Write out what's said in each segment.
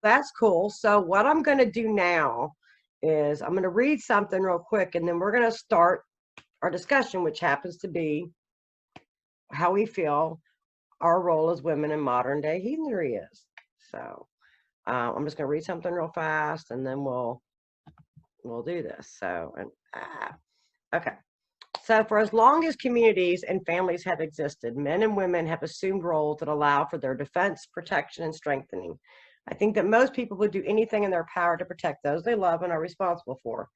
That's cool. So what I'm going to do now is I'm going to read something real quick, and then we're going to start our discussion, which happens to be how we feel our role as women in modern day heathenry is. So I'm just going to read something real fast, and then we'll do this. So okay. So for as long as communities and families have existed, men and women have assumed roles that allow for their defense, protection, and strengthening. I think that most people would do anything in their power to protect those they love and are responsible for.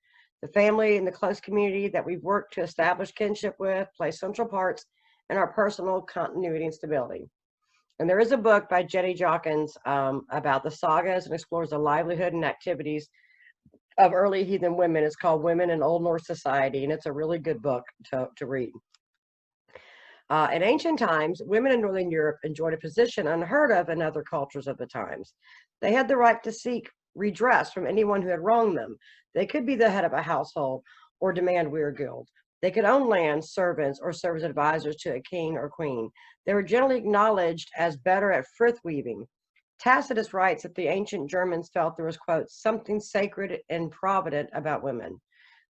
The family and the close community that we've worked to establish kinship with play central parts in our personal continuity and stability. And there is a book by Jenny Jawkins about the sagas and explores the livelihood and activities of early heathen women. It's called Women in Old Norse Society, and it's a really good book to read. In ancient times, women in Northern Europe enjoyed a position unheard of in other cultures of the times. They had the right to seek redress from anyone who had wronged them. They could be the head of a household or demand weir guild. They could own land, servants, or serve as advisors to a king or queen. They were generally acknowledged as better at frith weaving. Tacitus writes that the ancient Germans felt there was, quote, something sacred and provident about women.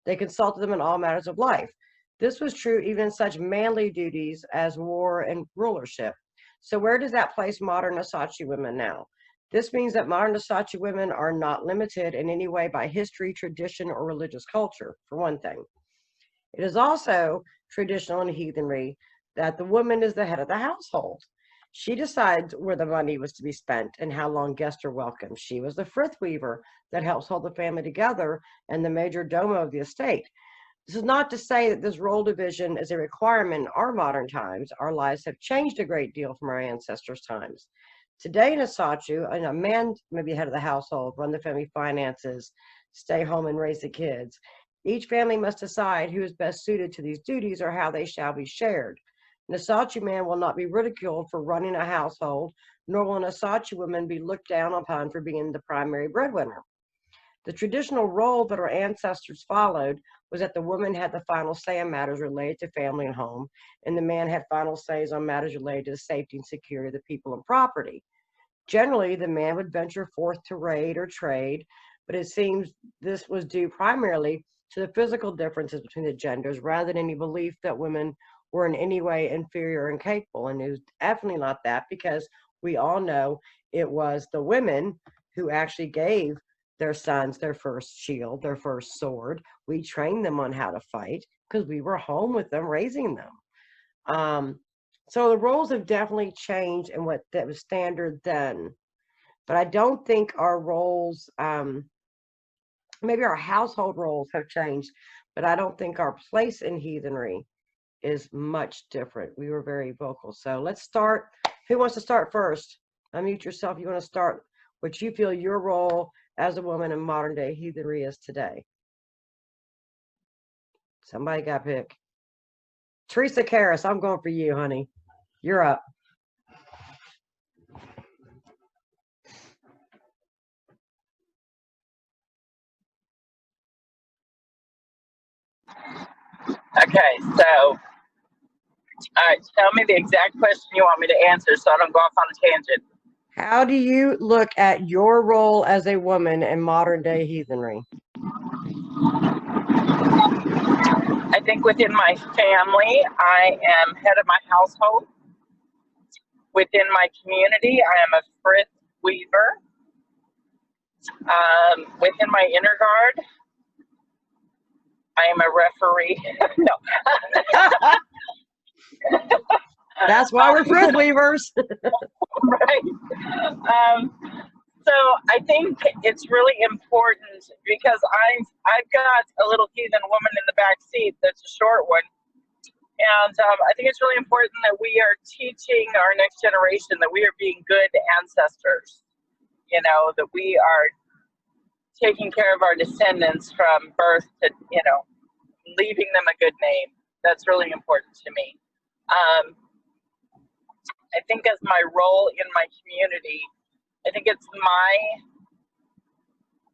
They consulted them in all matters of life. This was true even in such manly duties as war and rulership. So where does that place modern Asachi women now? This means that modern Asachi women are not limited in any way by history, tradition, or religious culture, for one thing. It is also traditional in heathenry that the woman is the head of the household. She decides where the money was to be spent and how long guests are welcome. She was the frith weaver that helps hold the family together and the major domo of the estate. This is not to say that this role division is a requirement in our modern times. Our lives have changed a great deal from our ancestors' times. Today in Asachu, a man may be head of the household, run the family finances, stay home and raise the kids. Each family must decide who is best suited to these duties or how they shall be shared. An Asachi man will not be ridiculed for running a household, nor will an Asachi woman be looked down upon for being the primary breadwinner. The traditional role that our ancestors followed was that the woman had the final say on matters related to family and home, and the man had final says on matters related to the safety and security of the people and property. Generally, the man would venture forth to raid or trade, but it seems this was due primarily to the physical differences between the genders rather than any belief that women were in any way inferior and incapable. And it was definitely not that, because we all know it was the women who actually gave their sons their first shield, their first sword. We trained them on how to fight because we were home with them, raising them. So the roles have definitely changed and what that was standard then. But I don't think our roles, maybe our household roles have changed, but I don't think our place in heathenry is much different. We were very vocal. So let's start. Who wants to start first? Unmute yourself. You want to start what you feel your role as a woman in modern day heathenry is today. Somebody got picked. Teresa Karras, I'm going for you, honey. You're up. Okay, so, all right, tell me the exact question you want me to answer so I don't go off on a tangent. How do you look at your role as a woman in modern day heathenry? I think within my family, I am head of my household. Within my community, I am a frith weaver. Within my inner guard, I am a referee. No. That's why we're frith weavers. Right. So I think it's really important because I've got a little heathen woman in the back seat that's a short one. And I think it's really important that we are teaching our next generation that we are being good ancestors, you know, that we are taking care of our descendants from birth to, you know, leaving them a good name. That's really important to me. I think as my role in my community, I think it's my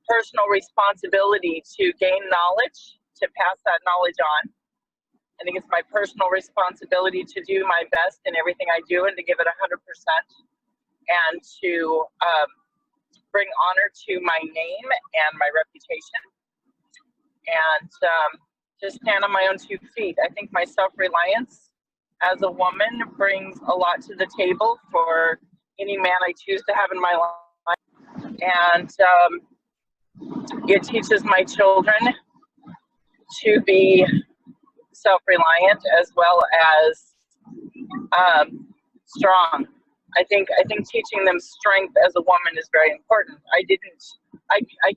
personal responsibility to gain knowledge, to pass that knowledge on. I think it's my personal responsibility to do my best in everything I do and to give it 100%, and to bring honor to my name and my reputation, and just stand on my own 2 feet. I think my self-reliance as a woman brings a lot to the table for any man I choose to have in my life. And it teaches my children to be self-reliant as well as strong. I think teaching them strength as a woman is very important. I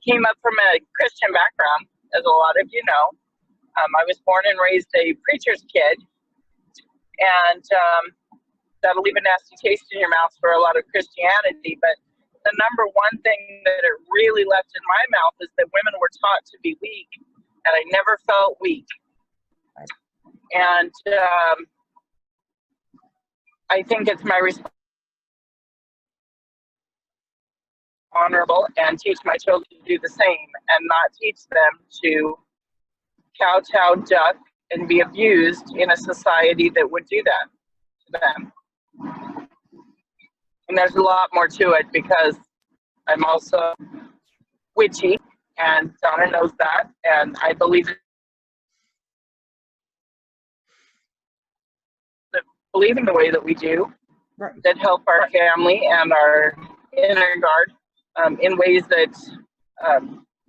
came up from a Christian background, as a lot of you know. I was born and raised a preacher's kid, and that'll leave a nasty taste in your mouth for a lot of Christianity. But the number one thing that it really left in my mouth is that women were taught to be weak, and I never felt weak. And I think it's my responsibility honorable and teach my children to do the same, and not teach them to kowtow, duck, and be abused in a society that would do that to them. And there's a lot more to it, because I'm also witchy, and Donna knows that, and I believe believing the way that we do, Right. that help our family and our inner guard in ways that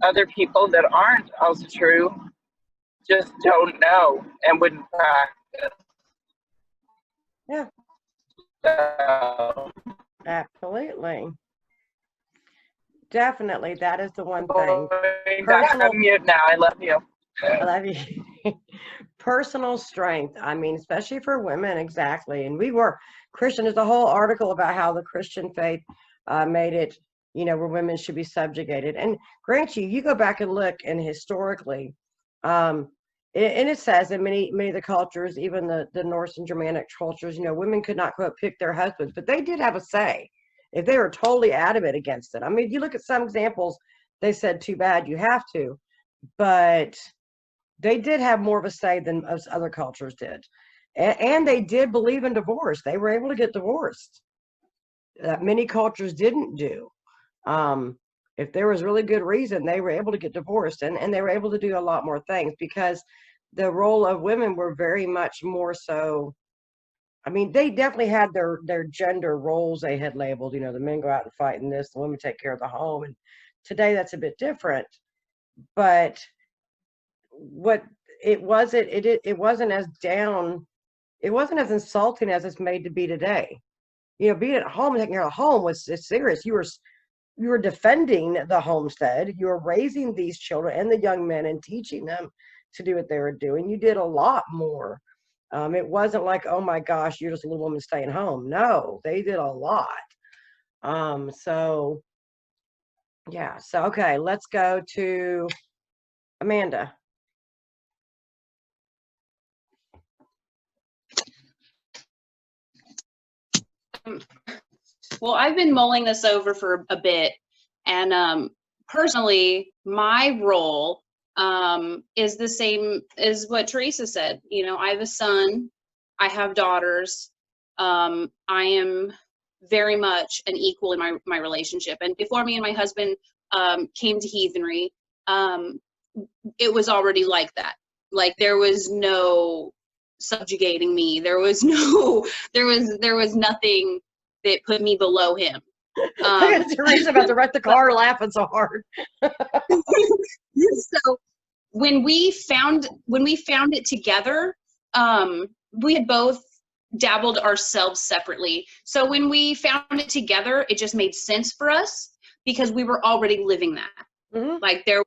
other people that aren't also true just don't know and wouldn't practice. Yeah. So, Absolutely. Definitely. That is the one thing. I'm mute now. I love you. I love you. Personal strength. I mean, especially for women, exactly. And we were Christian. There's a whole article about how the Christian faith made it, where women should be subjugated. And grant you go back and look, and historically, and it says in many of the cultures, even the Norse and Germanic cultures, women could not quote pick their husbands, but they did have a say if they were totally adamant against it. I mean, you look at some examples, they said, too bad, you have to, but they did have more of a say than other cultures did. And they did believe in divorce. They were able to get divorced. Many cultures didn't do. If there was really good reason, they were able to get divorced, and they were able to do a lot more things, because the role of women were very much more so. I mean, they definitely had their gender roles they had labeled. The men go out and fight in this, the women take care of the home. And today that's a bit different. But what it wasn't as down, it wasn't as insulting as it's made to be today. Being at home and taking care of the home was serious. You were defending the homestead. You were raising these children and the young men and teaching them to do what they were doing. You did a lot more. It wasn't like, oh my gosh, you're just a little woman staying home. No, they did a lot. So yeah. So, okay, let's go to Amanda. Well, I've been mulling this over for a bit, and personally, my role is the same as what Teresa said. I have a son, I have daughters. I am very much an equal in my relationship. And before me and my husband came to Heathenry, it was already like that. Like, there was no subjugating me. There was nothing that put me below him. Teresa about to wreck the car laughing so hard. So when we found it together, we had both dabbled ourselves separately. So when we found it together, it just made sense for us, because we were already living that. Mm-hmm. Like, there was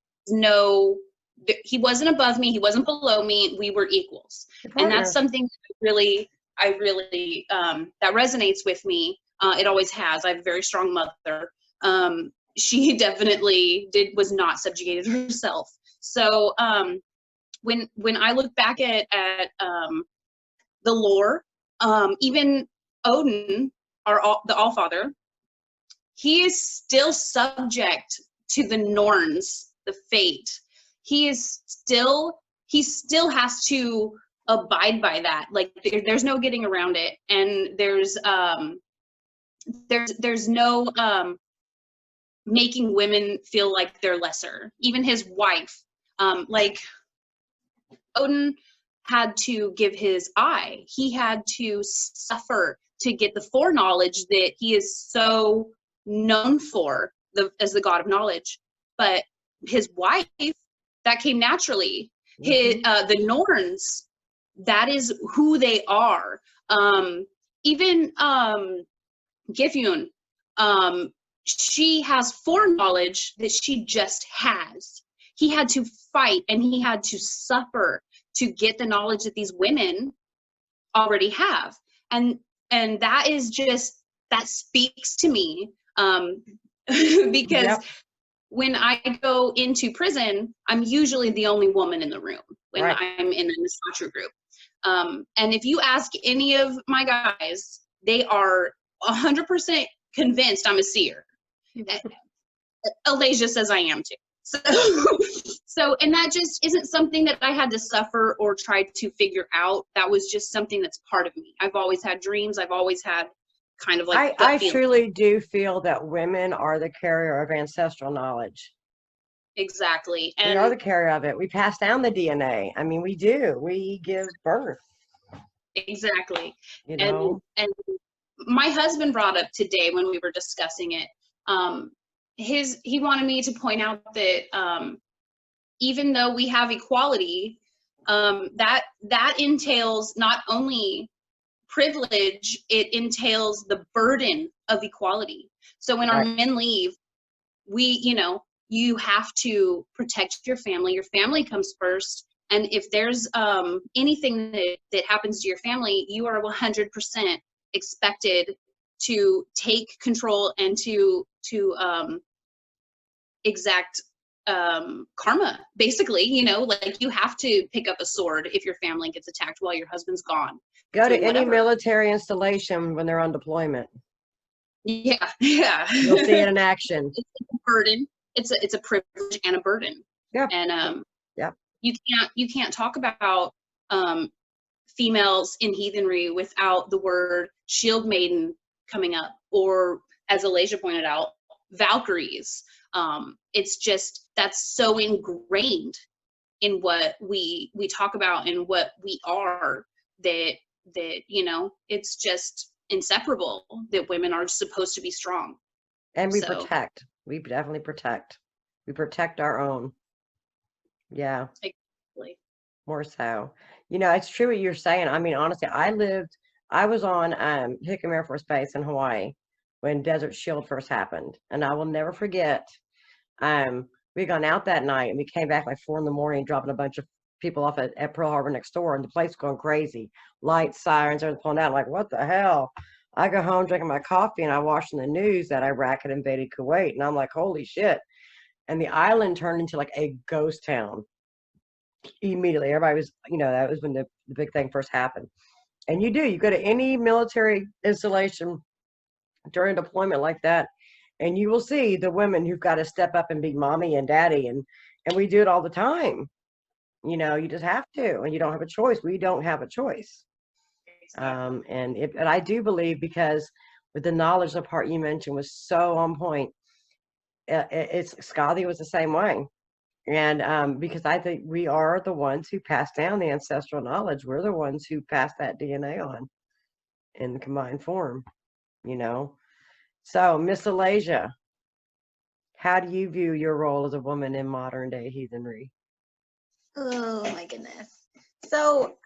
he wasn't above me, he wasn't below me, we were equals. And that's something that I really that resonates with me. It always has. I have a very strong mother. She definitely was not subjugated herself. So when I look back at the lore, even Odin, the Allfather, he is still subject to the Norns, the fate. He still has to abide by that. Like, there's no getting around it. And there's no making women feel like they're lesser. Even his wife, like Odin had to give his eye. He had to suffer to get the foreknowledge that he is so known for, as the god of knowledge. But his wife, that came naturally. The Norns, that is who they are. Even Gifyun, she has foreknowledge that she just has. He had to fight and he had to suffer to get the knowledge that these women already have. And that is just, that speaks to me, because when I go into prison, I'm usually the only woman in the room when I'm in the Nasatra group. And if you ask any of my guys, they are 100% convinced I'm a seer. Alasia says I am too. So, and that just isn't something that I had to suffer or try to figure out. That was just something that's part of me. I've always had dreams. I've always had kind of like I truly do feel that women are the carrier of ancestral knowledge. Exactly. And we are the carrier of it. We pass down the DNA. I mean, we do. We give birth. Exactly. You know? And my husband brought up today when we were discussing it, he wanted me to point out that even though we have equality, that entails not only privilege, it entails the burden of equality. So when our men leave, you have to protect your family comes first. And if there's anything that happens to your family, you are 100% expected to take control and to exact karma, basically. Like you have to pick up a sword if your family gets attacked while your husband's gone. Go to any military installation when they're on deployment. Yeah. You'll see it in action. It's a burden. It's a privilege and a burden. Yeah. And you can't talk about females in heathenry without the word shield maiden coming up, or as Alasia pointed out, Valkyries. It's just, that's so ingrained in what we talk about and what we are, that it's just inseparable, that women are supposed to be strong. And we protect. We definitely protect. We protect our own. Yeah. Exactly. More so. It's true what you're saying. I mean, honestly, I was on Hickam Air Force Base in Hawaii when Desert Shield first happened. And I will never forget, we gone out that night and we came back like 4 a.m, dropping a bunch of people off at Pearl Harbor next door, and the place going crazy. Lights, sirens, everything pulling out. Like, what the hell? I go home drinking my coffee and I watched in the news that Iraq had invaded Kuwait. And I'm like, holy shit. And the island turned into like a ghost town. Immediately, everybody was, that was when the big thing first happened. And you go to any military installation during deployment like that, and you will see the women who've got to step up and be mommy and daddy, and we do it all the time. You just have to, and you don't have a choice. We don't have a choice. And I do believe, because with the knowledge, the part you mentioned was so on point. It's Skadi was the same way. And because I think we are the ones who pass down the ancestral knowledge. We're the ones who pass that DNA on in the combined form, So, Miss Alasia, how do you view your role as a woman in modern day heathenry? Oh my goodness. So,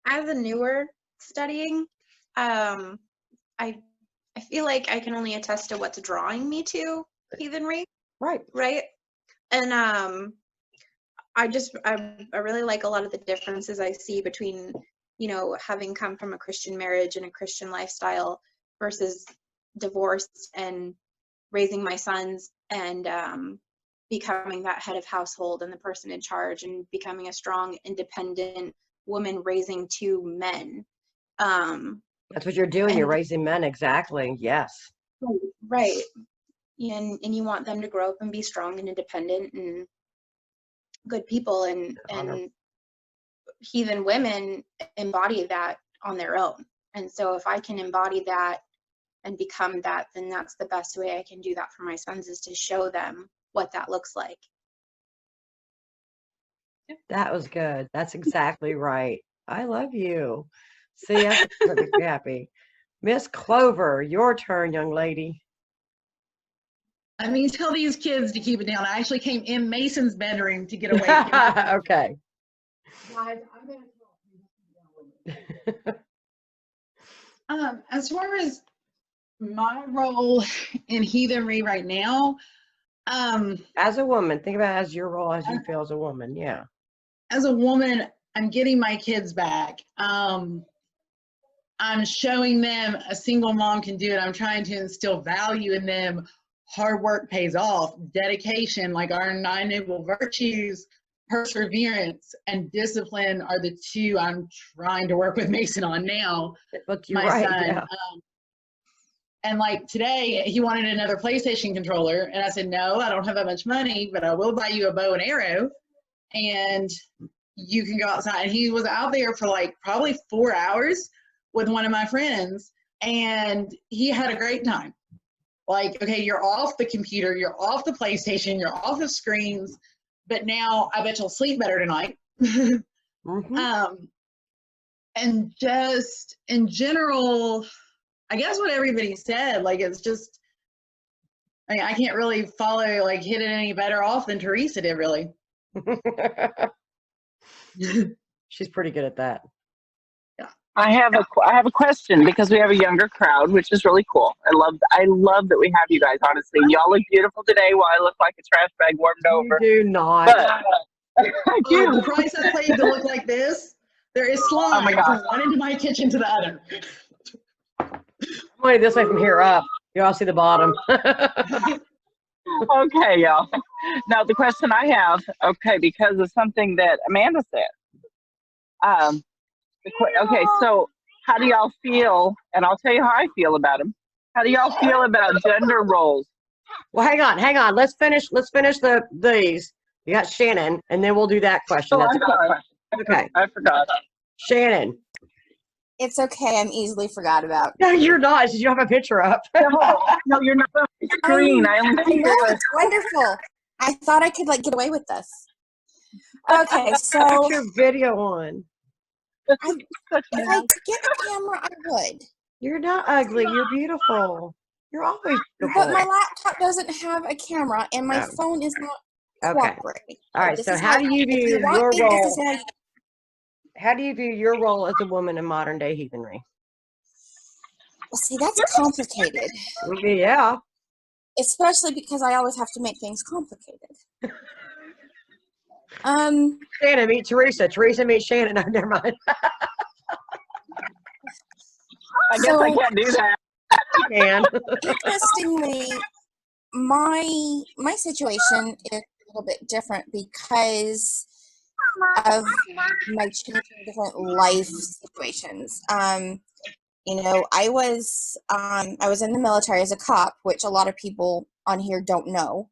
as a newer studying, I feel like I can only attest to what's drawing me to heathenry. Right. And I really like a lot of the differences I see between, having come from a Christian marriage and a Christian lifestyle versus divorced and raising my sons and becoming that head of household and the person in charge and becoming a strong, independent woman raising 2 men. That's what you're doing. You're raising men. Exactly. Yes. Right. And you want them to grow up and be strong and independent and good people, and heathen women embody that on their own. And so if I can embody that and become that, then that's the best way I can do that for my sons, is to show them what that looks like. That was good. That's exactly right. I love you. See, that's perfectly happy. Miss Clover, your turn, young lady. I mean, tell these kids to keep it down. I actually came in Mason's bedroom to get away from him. Okay. Guys, I'm gonna as far as my role in heathenry right now, As a woman, think about it as your role as you feel as a woman. Yeah. as a woman, I'm getting my kids back. I'm showing them a single mom can do it. I'm trying to instill value in them. Hard work pays off. Dedication, like our 9 noble virtues, perseverance and discipline are the 2 I'm trying to work with Mason on now. But you're My right. son. Yeah. And like today, he wanted another PlayStation controller, and I said, no, I don't have that much money, but I will buy you a bow and arrow, and you can go outside. And he was out there for like probably 4 hours with one of my friends, and he had a great time. Like, okay, you're off the computer, you're off the PlayStation, you're off the screens, but now I bet you'll sleep better tonight. And just in general, I guess what everybody said, like, it's just, I mean, I can't really follow, like, hit it any better off than Teresa did, really. She's pretty good at that. I have a question, because we have a younger crowd, which is really cool. I love that we have you guys. Honestly, y'all look beautiful today, while I look like a trash bag warmed over. You do not. But I do. The price I paid to look like this, there is slime my God. from one end of my kitchen to the other. I'm only this way from here up. You all see the bottom. Okay, y'all. Now the question I have, okay, because of something that Amanda said. Okay, so how do y'all feel? And I'll tell you how I feel about them. How do y'all feel about gender roles? Well, hang on. Let's finish these. You got Shannon, and then we'll do that question. Oh, I'm sorry. Okay. I forgot. Shannon. It's okay. I'm easily forgot about. No, you're not. You don't have a picture up. No, you're not on the screen. I only I see know, your. it's wonderful. I thought I could get away with this. Okay, Put so your video on. if I could get a camera, I would. You're not ugly. You're beautiful. You're always beautiful. But my laptop doesn't have a camera, and my phone is not cooperating. All right. This So is how do you if view want your me, this role? is how you- How do you view your role as a woman in modern day heathenry? Well, see, that's complicated, Yeah. especially because I always have to make things complicated. Shannon, meet Teresa. Teresa, meet Shannon. No, never mind. I guess I can't do that. You can. Interestingly, my situation is a little bit different because of my changing different life situations. You know, I was in the military as a cop, which a lot of people on here don't know.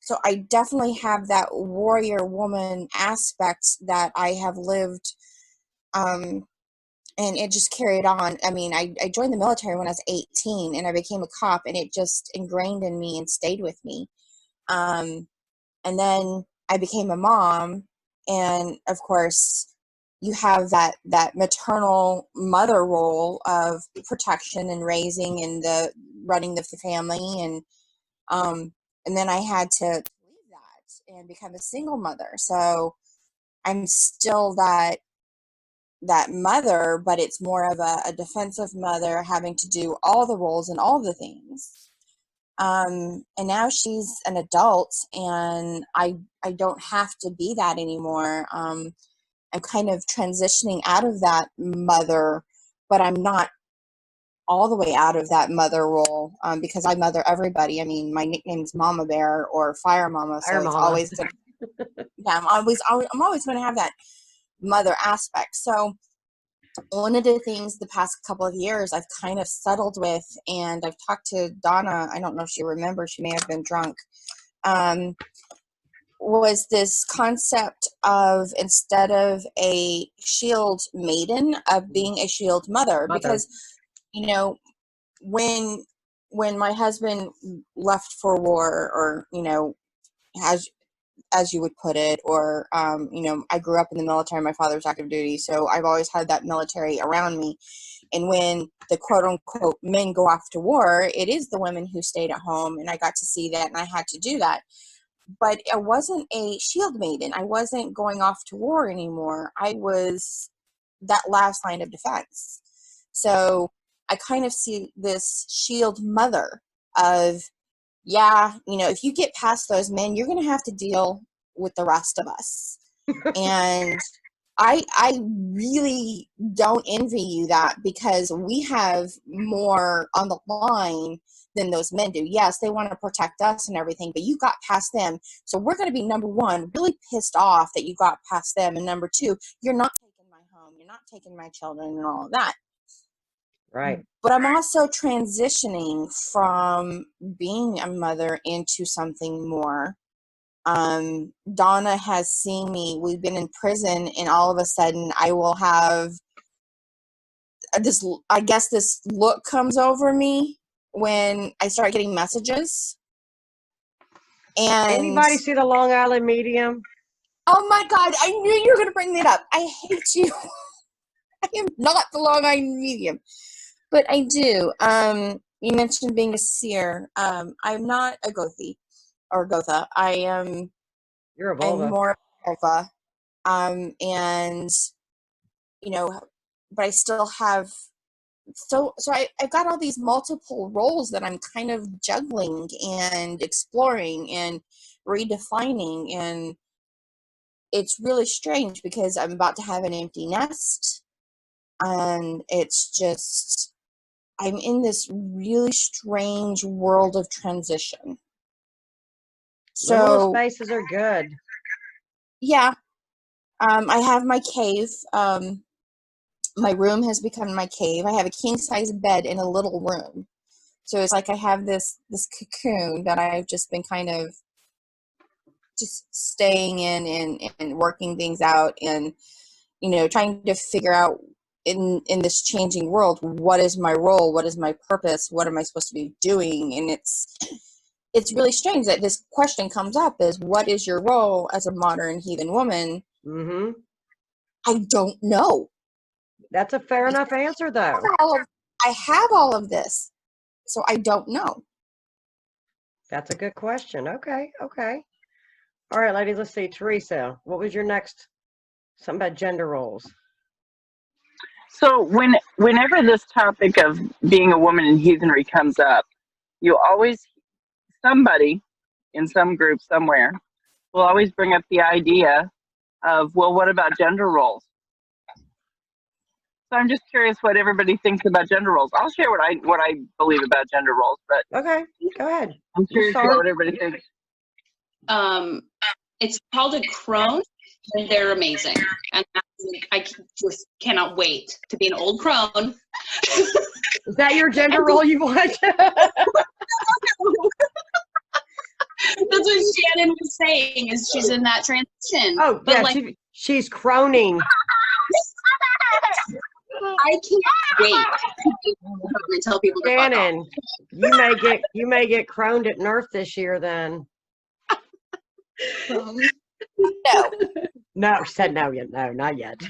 So I definitely have that warrior woman aspect that I have lived, and it just carried on. I mean, I joined the military when I was 18, and I became a cop, and it just ingrained in me and stayed with me. And then I became a mom, and of course, you have that maternal mother role of protection and raising and the running the family, and then I had to leave that and become a single mother. So I'm still that mother, but it's more of a defensive mother, having to do all the roles and all the things. And now she's an adult, and I don't have to be that anymore. I'm kind of transitioning out of that mother, but I'm not all the way out of that mother role, because I mother everybody. I mean, my nickname's Mama Bear or Fire Mama, so it's always gonna, yeah, I'm always going to have that mother aspect. So one of the things the past couple of years I've kind of settled with, and I've talked to Donna, I don't know if she remembers, she may have been drunk, was this concept of, instead of a shield maiden, of being a shield mother. Because, you know, when my husband left for war, or, you know, as you would put it, or, you know, I grew up in the military. My father was active duty, so I've always had that military around me. And when the quote unquote men go off to war, it is the women who stayed at home, and I got to see that, and I had to do that. But I wasn't a shield maiden. I wasn't going off to war anymore. I was that last line of defense. So I kind of see this shield mother of, yeah, you know, if you get past those men, you're going to have to deal with the rest of us. And I really don't envy you that, because we have more on the line than those men do. Yes, they want to protect us and everything, but you got past them. So we're going to be, number one, really pissed off that you got past them. And number two, you're not taking my home. You're not taking my children and all of that. Right. But I'm also transitioning from being a mother into something more. Donna has seen me. We've been in prison, and all of a sudden I will have this, I guess this look comes over me when I start getting messages. And Anybody see the Long Island Medium? oh my God, I knew you were going to bring that up. I hate you. I am not the Long Island Medium. But I do. You mentioned being a seer. I'm not a Gothi or Gotha. You're a I'm vulva. more Alpha. And you know, but I still have, I've got all these multiple roles that I'm kind of juggling and exploring and redefining, and it's really strange because I'm about to have an empty nest, and it's just, I'm in this really strange world of transition. Liminal So spaces are good. yeah, I have my cave. My room has become my cave. I have a king size bed in a little room. So it's like I have this cocoon that I've just been kind of just staying in and working things out, and, you know, trying to figure out in this changing world, what is my role? What is my purpose? What am I supposed to be doing? And it's really strange that this question comes up, is what is your role as a modern heathen woman? Mm-hmm. I don't know. That's a fair enough answer, though. I have all of this, so I don't know. That's a good question. Okay, okay. All right, ladies, let's see. Teresa, what was your next? Something about gender roles. So whenever this topic of being a woman in heathenry comes up, you always, somebody in some group somewhere will always bring up the idea of, well, what about gender roles? So I'm just curious what everybody thinks about gender roles. I'll share what I believe about gender roles, but Okay, go ahead. I'm curious start. what everybody thinks. It's called a crone, and they're amazing. And I just cannot wait to be an old crone. Is that your gender role you want? That's what Shannon was saying, is she's in that transition. Oh, but yeah, like, she's croning. I can't wait to tell people to fuck off. Shannon, you may get croned at Nerf this year then. No. No, she said no yet. No, not yet.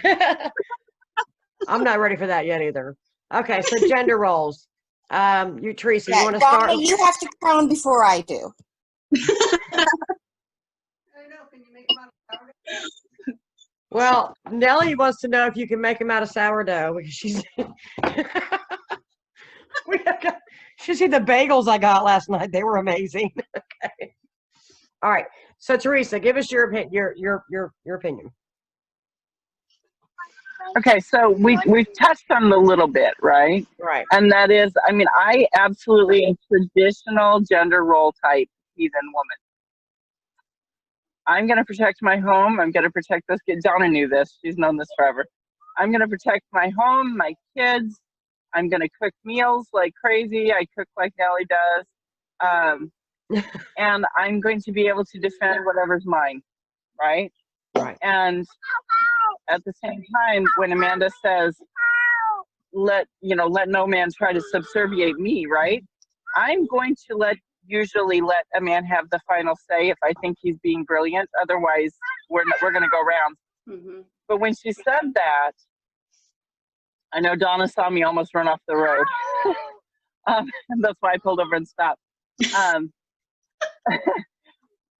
I'm not ready for that yet either. Okay, so gender roles. You, Teresa, you want to start? Donna, you have to crown before I do. Well, Nellie wants to know if you can make them out of sourdough, because she's she see the bagels I got last night. They were amazing. Okay. All right. So Teresa, give us your opinion. Okay, so we've touched on it a little bit, right? Right. And that is, I mean, I absolutely am traditional gender role type heathen woman. I'm going to protect my home. I'm going to protect this kid. Donna knew this. She's known this forever. I'm going to protect my home, my kids. I'm going to cook meals like crazy. I cook like Nellie does. And I'm going to be able to defend whatever's mine, right? Right. And at the same time, when Amanda says, let no man try to subserviate me, right? I'm going to usually let a man have the final say if I think he's being brilliant. Otherwise, we're going to go round. Mm-hmm. But when she said that, I know Donna saw me almost run off the road. And that's why I pulled over and stopped.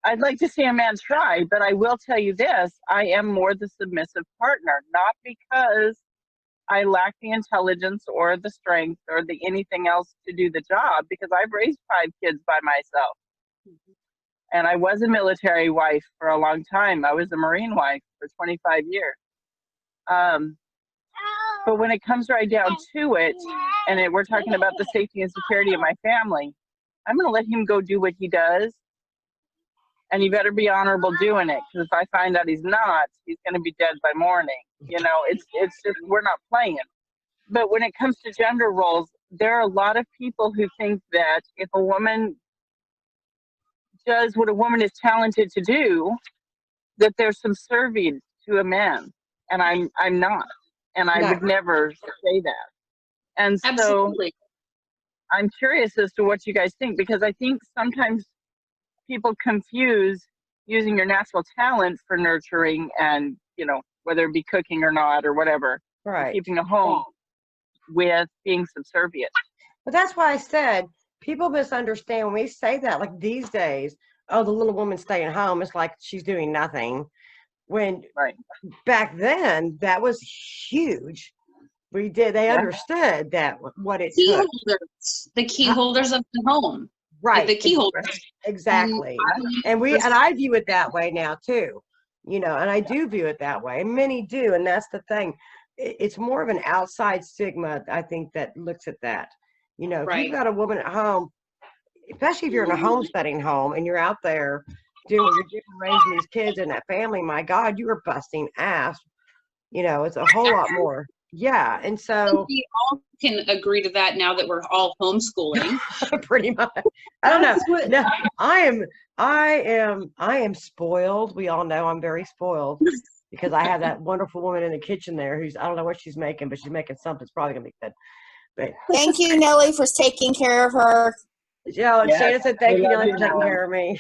I'd like to see a man try, but I will tell you this, I am more the submissive partner, not because I lack the intelligence or the strength or the anything else to do the job, because I've raised 5 kids by myself. And I was a military wife for a long time. I was a Marine wife for 25 years. But when it comes right down to it, and we're talking about the safety and security of my family, I'm going to let him go do what he does. And he better be honorable doing it, because if I find out he's not, he's going to be dead by morning. It's just, we're not playing. But when it comes to gender roles, there are a lot of people who think that if a woman does what a woman is talented to do, that they're subservient to a man. And I'm not. And I would never say that. And so Absolutely. I'm curious as to what you guys think, because I think sometimes people confuse using your natural talent for nurturing and, whether it be cooking or not or whatever, Right. keeping a home, with being subservient. But that's why I said people misunderstand when we say that, like these days, oh, the little woman staying home, it's like she's doing nothing. When back then, that was huge. They understood that what it Key took. holders, the key holders of the home. Right. The key holders. Exactly. And I view it that way now too, and I do view it that way. And many do. And that's the thing. It's more of an outside stigma, I think, that looks at that. If you've got a woman at home, especially if you're in a homesteading home and you're out there doing what you're doing, raising these kids and that family, my God, you are busting ass. It's a whole lot more. Yeah. And so we all can agree to that now that we're all homeschooling. pretty much. I don't know. No, I am spoiled. We all know I'm very spoiled because I have that wonderful woman in the kitchen there I don't know what she's making, but she's making something that's probably gonna be good. But thank you, Nellie, for taking care of her. Shannon said thank you, Nellie, for taking care of me.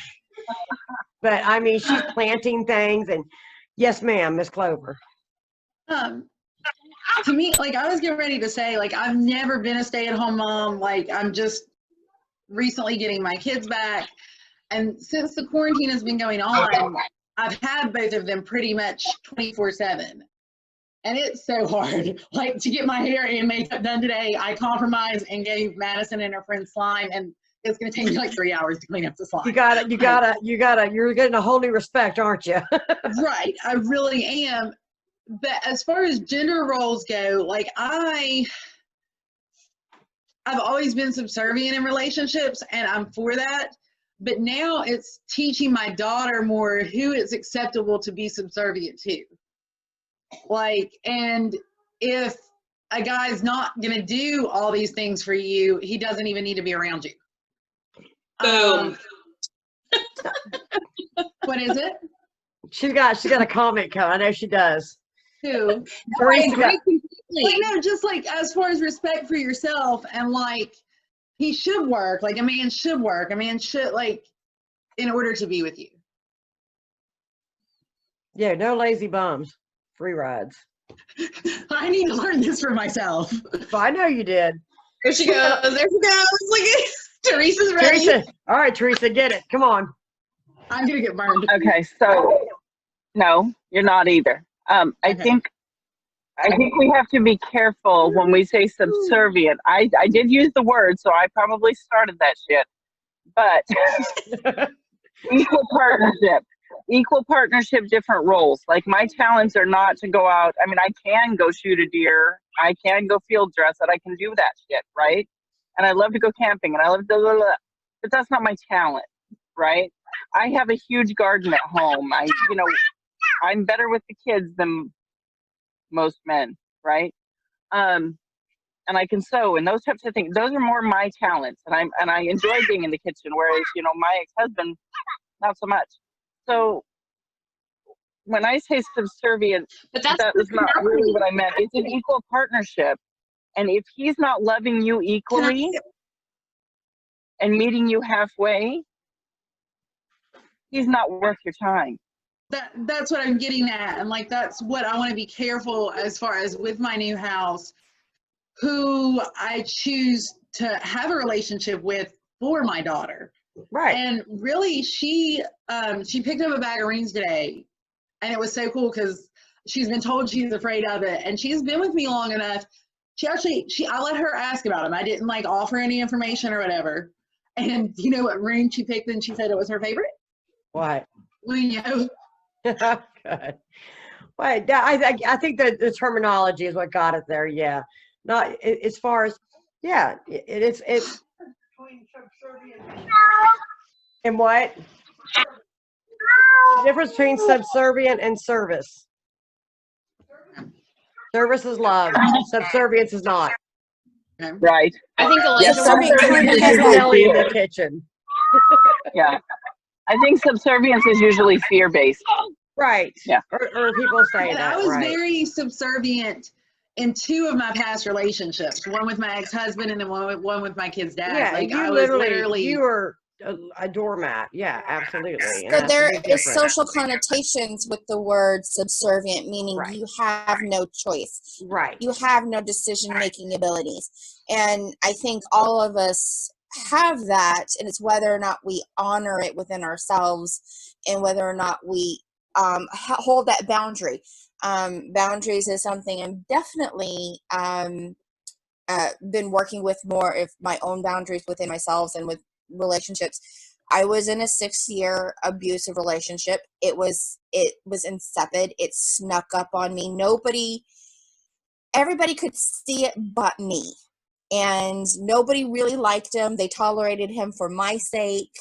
But I mean, she's planting things, and yes, ma'am, Miss Clover. To me, I was getting ready to say, I've never been a stay-at-home mom. I'm just recently getting my kids back. And since the quarantine has been going on, I've had both of them pretty much 24/7. And it's so hard, to get my hair and makeup done today. I compromised and gave Madison and her friend slime, and it's going to take me 3 hours to clean up the slime. You're getting a whole new respect, aren't you? Right, I really am. But as far as gender roles go, I've always been subservient in relationships, and I'm for that. But now it's teaching my daughter more who it's acceptable to be subservient to. And if a guy's not going to do all these things for you, he doesn't even need to be around you. Boom. What is it? She's got a comment coming. I know she does. Who? Teresa got, no, just as far as respect for yourself, and he should work. A man should work. A man should in order to be with you. Yeah, no lazy bums. Free rides. I need to learn this for myself. Well, I know you did. There she goes. There she goes. Look at Teresa's ready. Teresa. All right, Teresa, get it. Come on. I'm gonna get burned. Okay, so no, you're not either. I think we have to be careful when we say subservient. I did use the word, so I probably started that shit. But equal partnership, different roles. My talents are not to go out. I mean, I can go shoot a deer. I can go field dress it. I can do that shit, right? And I love to go camping, and I love but that's not my talent, right? I have a huge garden at home. I'm better with the kids than most men, right? And I can sew and those types of things. Those are more my talents, and I enjoy being in the kitchen. Whereas my ex-husband, not so much. So when I say subservient, but that is not really what I meant. It's an equal partnership, And if he's not loving you equally and meeting you halfway, he's not worth your time. That's what I'm getting at. And like, that's what I want to be careful as far as with my new house, who I choose to have a relationship with for my daughter. Right. And really, she picked up a bag of rings today, and it was so cool because she's been told she's afraid of it, and she's been with me long enough. I let her ask about them. I didn't like offer any information or whatever. And you know what ring she picked, and she said it was her favorite? What? Well, you know. Good. But I think that the terminology is what got it there. Yeah. Not as far as, yeah, it's and what? The difference between subservient and service. Service is love. Subservience is not. Right. I think Yes, Subservient kind of subservience has is that- usually Nelly in the fear. kitchen. Yeah. I think subservience is usually fear-based. Right. Yeah. Or people say And that. I was right. very subservient in 2 of my past relationships. One with my ex-husband, and then one with my kid's dad. Yeah. Like, You I was literally, you were a doormat. Yeah, absolutely. And So that's there a big is difference. social connotations with the word subservient, meaning Right. you have no choice. Right. You have no decision-making abilities. And I think all of us have that, and it's whether or not we honor it within ourselves and whether or not we hold that boundary. Boundaries is something I'm definitely been working with more of my own boundaries within myself and with relationships. I was in a 6-year abusive relationship. It was insipid. It snuck up on me. Everybody could see it but me. And nobody really liked him. They tolerated him for my sake.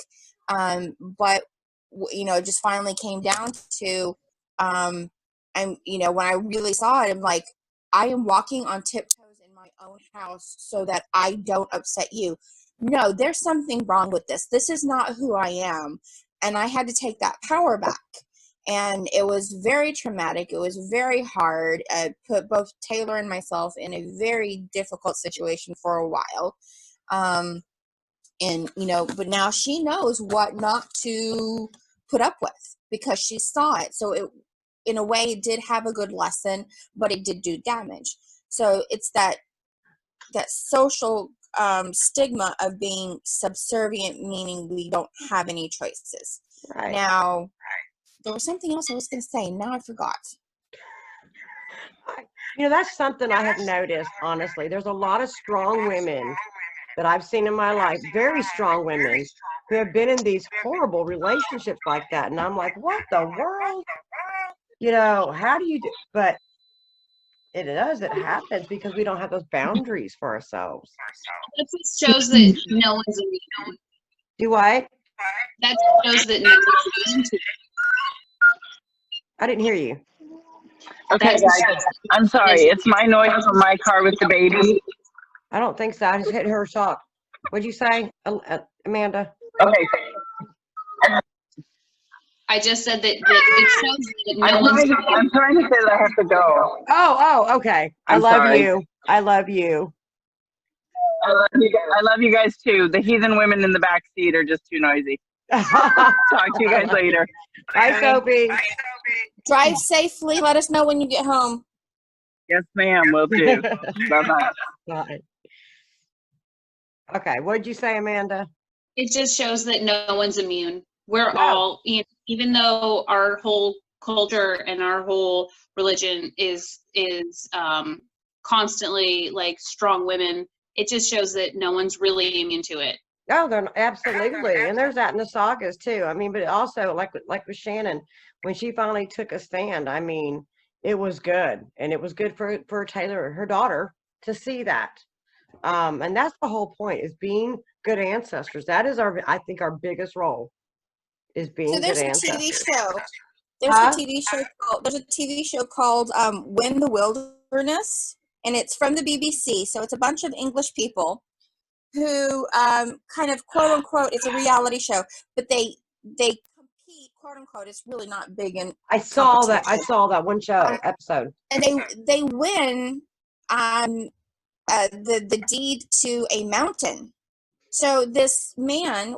But it just finally came down to, when I really saw it, I'm like, I am walking on tiptoes in my own house so that I don't upset you. No, there's something wrong with this. This is not who I am. And I had to take that power back. And it was very traumatic. It was very hard. It put both Taylor and myself in a very difficult situation for a while. But now she knows what not to put up with because she saw it. So it, in a way, it did have a good lesson, but it did do damage. So it's that social stigma of being subservient, meaning we don't have any choices. Right. Now, there was something else I was going to say. Now I forgot. That's something I have noticed, honestly. There's a lot of strong women that I've seen in my life, very strong women who have been in these horrible relationships like that. And I'm like, what the world? How do you do? But it happens because we don't have those boundaries for ourselves. That shows that no one's immune. Do what? That shows that no one's immune to it. I didn't hear you. Okay, guys. I'm sorry. It's my noise from my car with the baby. I don't think so. I just hit her shock. What'd you say, Amanda? Okay. I just said that it shows that no one's immune. I'm trying to say that I have to go. Oh, okay. I I'm love sorry. you. I love you. I love you guys too. The heathen women in the back seat are just too noisy. Talk to you guys later. Bye, Sophie. Drive safely. Let us know when you get home. Yes, ma'am. Will do. Bye-bye. Bye. Okay, what did you say, Amanda? It just shows that no one's immune. We're No. all, even though our whole culture and our whole religion is constantly like strong women, it just shows that no one's really immune to it. Oh, they're absolutely, and there's that in the sagas too. I mean, but also like with Shannon, when she finally took a stand, I mean, it was good, and it was good for Taylor, her daughter, to see that. And that's the whole point: is being good ancestors. That is I think our biggest role is being So good there's a ancestors. TV show. There's Huh? a TV show called Win the Wilderness, and it's from the BBC. So it's a bunch of English people who kind of quote unquote, it's a reality show, but they compete, quote unquote. It's really not big in I saw that. I competition. saw that one episode. And they win the deed to a mountain. So this man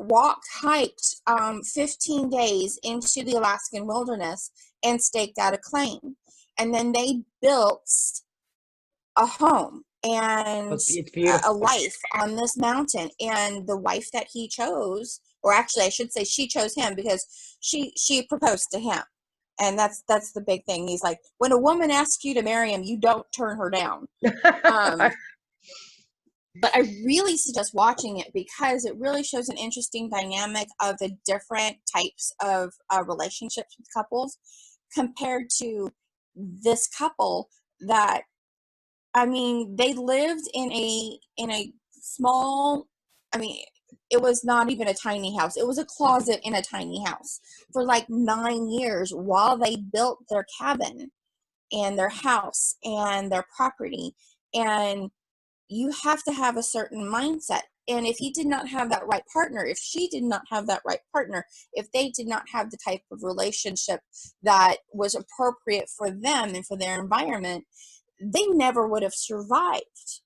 hiked 15 days into the Alaskan wilderness and staked out a claim. And then they built a home and It's a beautiful. life on this mountain. And the wife that he chose, or actually I should say she chose him, because she proposed to him. And that's the big thing. He's like, when a woman asks you to marry him, you don't turn her down. But I really suggest watching it because it really shows an interesting dynamic of the different types of relationships with couples compared to this couple that, I mean, they lived in a small, I mean, it was not even a tiny house. It was a closet in a tiny house for like 9 years while they built their cabin and their house and their property. And you have to have a certain mindset. And if he did not have that right partner, if she did not have that right partner, if they did not have the type of relationship that was appropriate for them and for their environment, they never would have survived.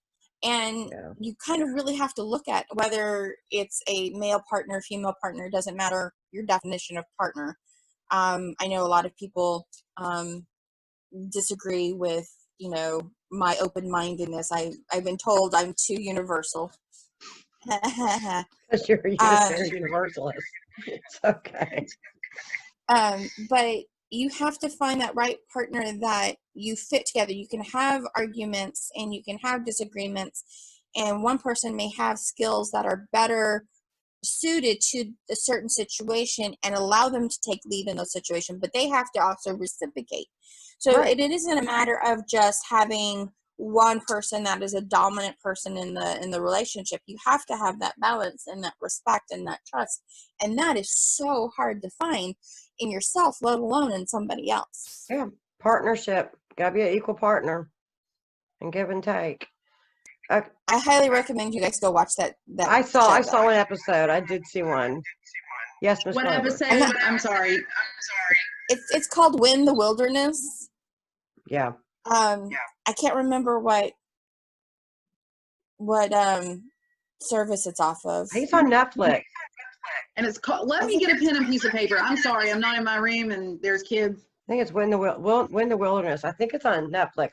And you kind of really have to look at whether it's a male partner, female partner, doesn't matter your definition of partner. I know a lot of people disagree with, you know, my open-mindedness. I've been told I'm too universal. Because you're a universalist. It's okay. But you have to find that right partner that you fit together. You can have arguments and you can have disagreements, and one person may have skills that are better suited to a certain situation and allow them to take lead in those situations, but they have to also reciprocate. So it isn't a matter of just having one person that is a dominant person in the relationship. You have to have that balance and that respect and that trust, and that is so hard to find in yourself, let alone in somebody else. Yeah, partnership. Gotta be an equal partner and give and take. I highly recommend you guys go watch that. I saw an episode. I did see one. Yes, Ms. What Glover. episode? I'm sorry. It's called Win the Wilderness. Yeah. I can't remember what service it's off of. He's on Netflix. And it's called, let me get a pen and piece of paper. I'm sorry, I'm not in my room and there's kids. I think it's Win the Wilderness. I think it's on Netflix.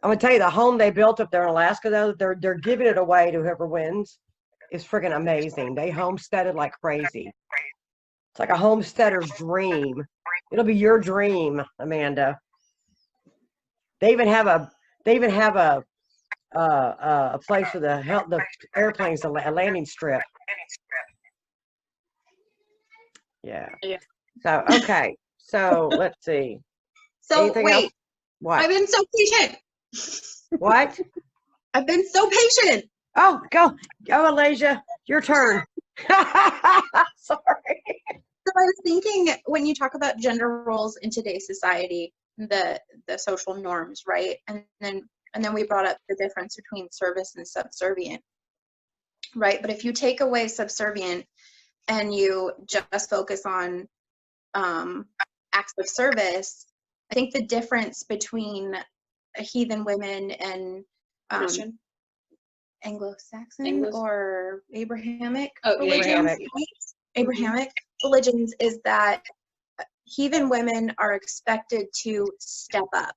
I'm gonna tell you, the home they built up there in Alaska, though, they're giving it away to whoever wins. It's freaking amazing. They homesteaded like crazy. It's like a homesteader's dream. It'll be your dream, Amanda. They even have a place for the airplanes, a landing strip. Yeah. So okay. So let's see. So Anything wait, else? What? I've been so patient. What? I've been so patient. Oh, go, Alasia. Your turn. Sorry. So I was thinking, when you talk about gender roles in today's society, the social norms, right? And then we brought up the difference between service and subservient, right? But if you take away subservient and you just focus on acts of service, I think the difference between heathen women and Anglo-Saxon or Abrahamic Abrahamic religions is that heathen women are expected to step up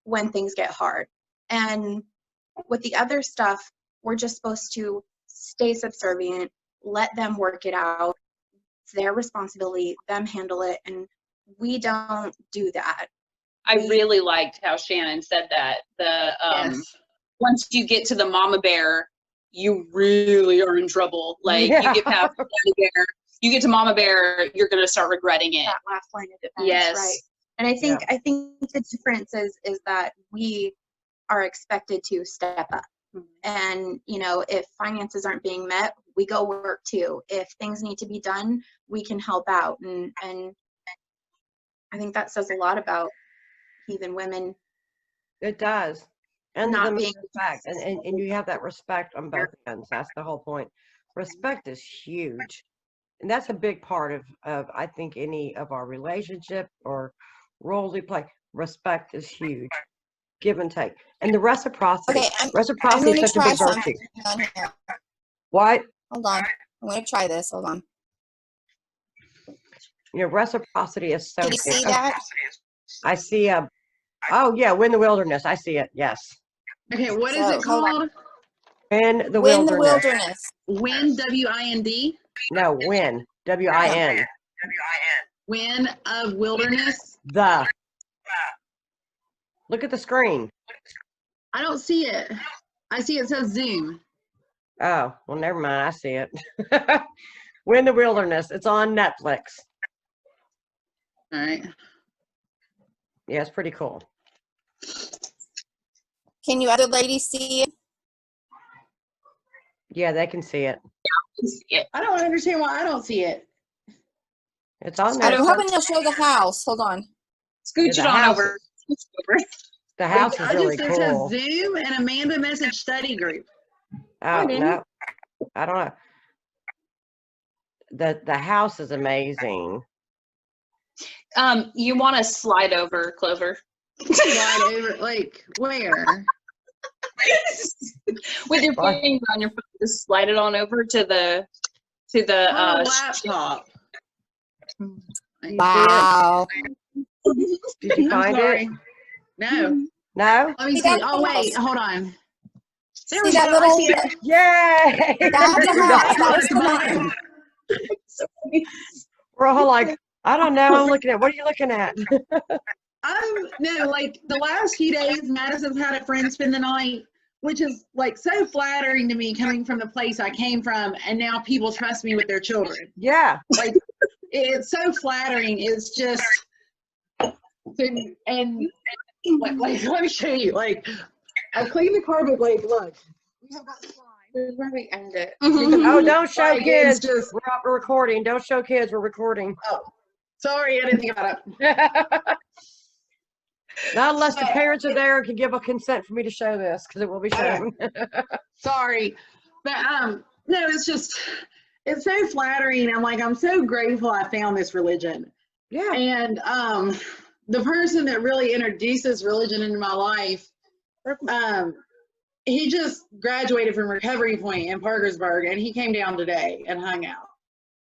when things get hard. And with the other stuff, we're just supposed to stay subservient, let them work it out. It's their responsibility, them handle it, and we don't do that. I really liked how Shannon said that. Once you get to the mama bear, you really are in trouble. Like you get past daddy bear, you get to mama bear, you're gonna start regretting it. That last line of defense, right? And I think the difference is that we are expected to step up. And you know, if finances aren't being met, we go work too. If things need to be done, we can help out. And I think that says a lot about heathen women. It does. And not being respect. And you have that respect on both ends. That's the whole point. Respect is huge. And that's a big part of I think any of our relationship or roles we play. Respect is huge. give and take. And the reciprocity. Okay, I'm Reciprocity going is to such a try big virtue. something on here. What? Hold on. I'm going to try this. Hold on. You know, reciprocity is so Can you big. see Oh, that? I see a, oh yeah, Win the Wilderness. I see it, yes. Okay, what is So, it hold on. called? Win the Win the Wilderness. wilderness. Wind, W-I-N-D? No, win. W-I-N. Win of Wilderness? The. Look at the screen. I don't see it. I see it says Zoom. Oh, well, never mind. I see it. Win the Wilderness. It's on Netflix. All right. Yeah, it's pretty cool. Can you other ladies see it? Yeah, they can see it. I don't understand why I don't see it. It's on there. I'm hoping they'll show the house. Hold on. Scooch Yeah, it the on house over. The house is I really just, it cool. says Zoom and Amanda message study group. Oh, didn't. no. I don't know. The house is amazing. You want to slide over, Clover, Slide over, like, where? with your Why? finger on your phone. Just slide it on over to the On the laptop. Wow. Did you I'm find sorry. it? No. No? Let me See, see. that's Oh, the wait. house. Hold on. There See we that go. I little- see it. Yay! That's a We're house. done. That was It's the mine. one. We're all like, I don't know. I'm looking at, what are you looking at? No, like the last few days, Madison's had a friend spend the night, which is like so flattering to me coming from the place I came from, and now people trust me with their children. Yeah. Like, it's so flattering. It's just, and like let me show you. Like, I cleaned the carpet. Like, look. We have got slime. Here's where we end it. Oh, don't show Like, it's kids. just, We're recording. Don't show kids. We're recording. sorry, I didn't think about it. Not unless the parents are there and can give a consent for me to show this, because it will be shown. Sorry, but no, it's just, it's so flattering. I'm like, I'm so grateful I found this religion. Yeah. And the person that really introduces religion into my life, he just graduated from Recovery Point in Parkersburg, and he came down today and hung out.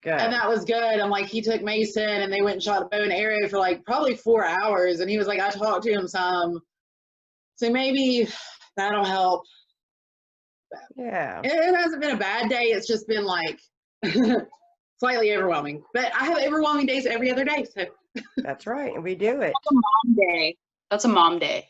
Good. And that was good. I'm like, he took Mason and they went and shot a bow and arrow for like probably 4 hours. And he was like, I talked to him some. So maybe that'll help. Yeah. It hasn't been a bad day. It's just been like slightly overwhelming. But I have overwhelming days every other day. So That's right. And we do it. That's a mom day. That's a mom day.